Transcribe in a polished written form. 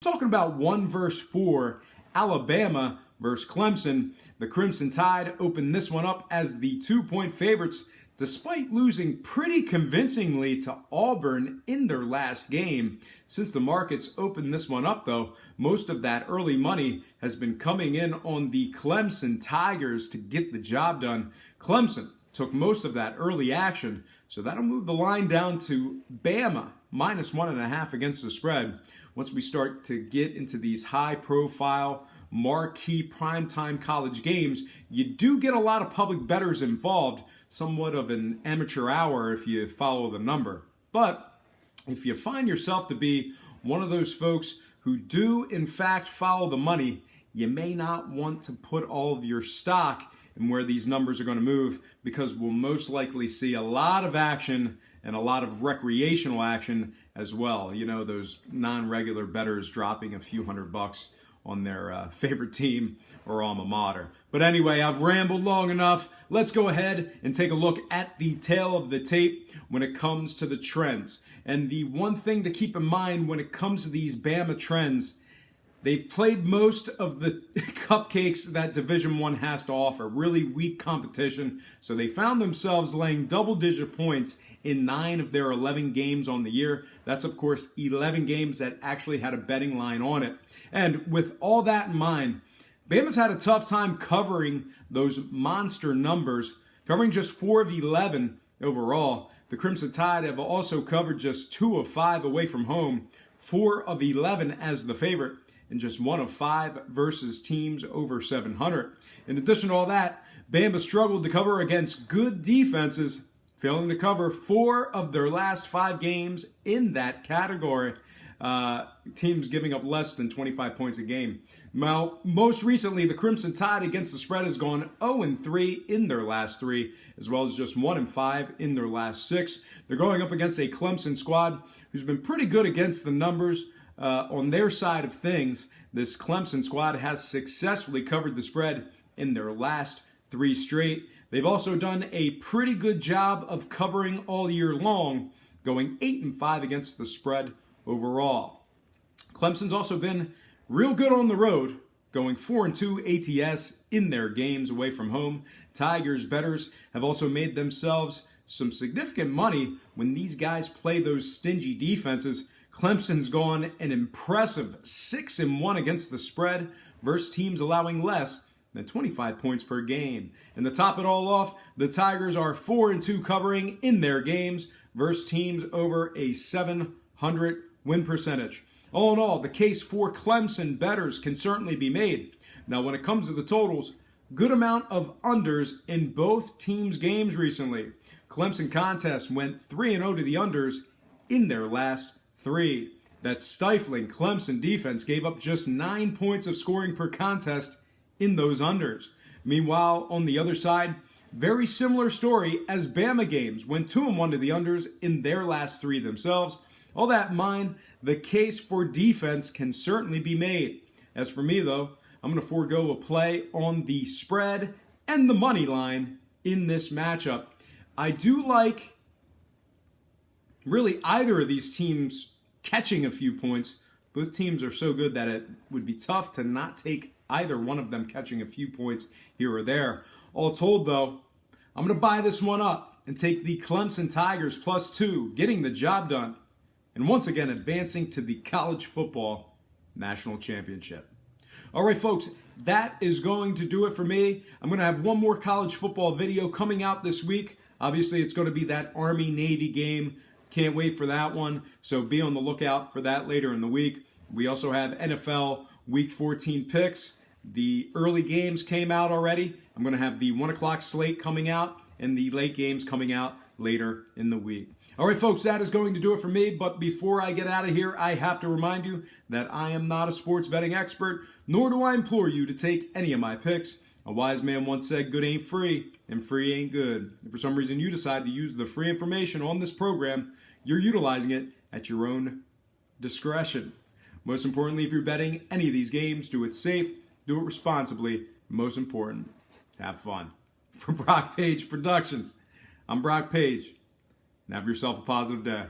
Talking about 1 versus 4, Alabama versus Clemson. The Crimson Tide opened this one up as the 2-point favorites, despite losing pretty convincingly to Auburn in their last game. Since the markets opened this one up, though, most of that early money has been coming in on the Clemson Tigers to get the job done. Clemson took most of that early action, so that'll move the line down to Bama minus 1.5 against the spread. Once we start to get into these high-profile, marquee primetime college games, you do get a lot of public bettors involved, somewhat of an amateur hour if you follow the number. But if you find yourself to be one of those folks who do in fact follow the money, you may not want to put all of your stock in where these numbers are going to move, because we'll most likely see a lot of action and a lot of recreational action as well. You know, those non-regular bettors dropping a few $100 on their favorite team or alma mater. But anyway, I've rambled long enough. Let's go ahead and take a look at the tail of the tape when it comes to the trends. And the one thing to keep in mind when it comes to these Bama trends, they've played most of the cupcakes that Division I has to offer, really weak competition. So they found themselves laying double-digit points in 9 of their 11 games on the year. That's, of course, 11 games that actually had a betting line on it. And with all that in mind, Bama's had a tough time covering those monster numbers, covering just 4 of 11 overall. The Crimson Tide have also covered just 2 of 5 away from home, 4 of 11 as the favorite, and just 1 of 5 versus teams over 700. In addition to all that, Bama struggled to cover against good defenses, failing to cover 4 of their last 5 games in that category. Teams giving up less than 25 points a game. Now, most recently, the Crimson Tide against the spread has gone 0-3 in their last 3, as well as just 1-5 in their last 6. They're going up against a Clemson squad who's been pretty good against the numbers. On their side of things, this Clemson squad has successfully covered the spread in their last 3 straight. They've also done a pretty good job of covering all year long, going 8-5 against the spread overall. Clemson's also been real good on the road, going 4-2 ATS in their games away from home. Tigers bettors have also made themselves some significant money when these guys play those stingy defenses. Clemson's gone an impressive 6-1 against the spread versus teams allowing less than 25 points per game. And to top it all off, the Tigers are 4-2 covering in their games versus teams over a 700 win percentage. All in all, the case for Clemson bettors can certainly be made. Now, when it comes to the totals, good amount of unders in both teams' games recently. Clemson contest went 3-0 to the unders in their last 3. That stifling Clemson defense gave up just 9 points of scoring per contest in those unders. Meanwhile, on the other side, very similar story as Bama games went 2-1 to the unders in their last 3 themselves. All that in mind, the case for defense can certainly be made. As for me, though, I'm going to forego a play on the spread and the money line in this matchup. I do like really either of these teams catching a few points. Both teams are so good that it would be tough to not take either one of them catching a few points here or there. All told, though, I'm going to buy this one up and take the Clemson Tigers +2, getting the job done, and once again advancing to the college football national championship. All right, folks, that is going to do it for me. I'm going to have one more college football video coming out this week. Obviously, it's going to be that Army-Navy game. Can't wait for that one, so be on the lookout for that later in the week. We also have NFL Week 14 picks. The early games came out already. I'm going to have the 1 o'clock slate coming out and the late games coming out later in the week. All right, folks, that is going to do it for me. But before I get out of here, I have to remind you that I am not a sports betting expert, nor do I implore you to take any of my picks. A wise man once said, good ain't free, and free ain't good. If for some reason you decide to use the free information on this program, you're utilizing it at your own discretion. Most importantly, if you're betting any of these games, do it safe, do it responsibly. Most important, have fun. For Brock Page Productions, I'm Brock Page. And have yourself a positive day.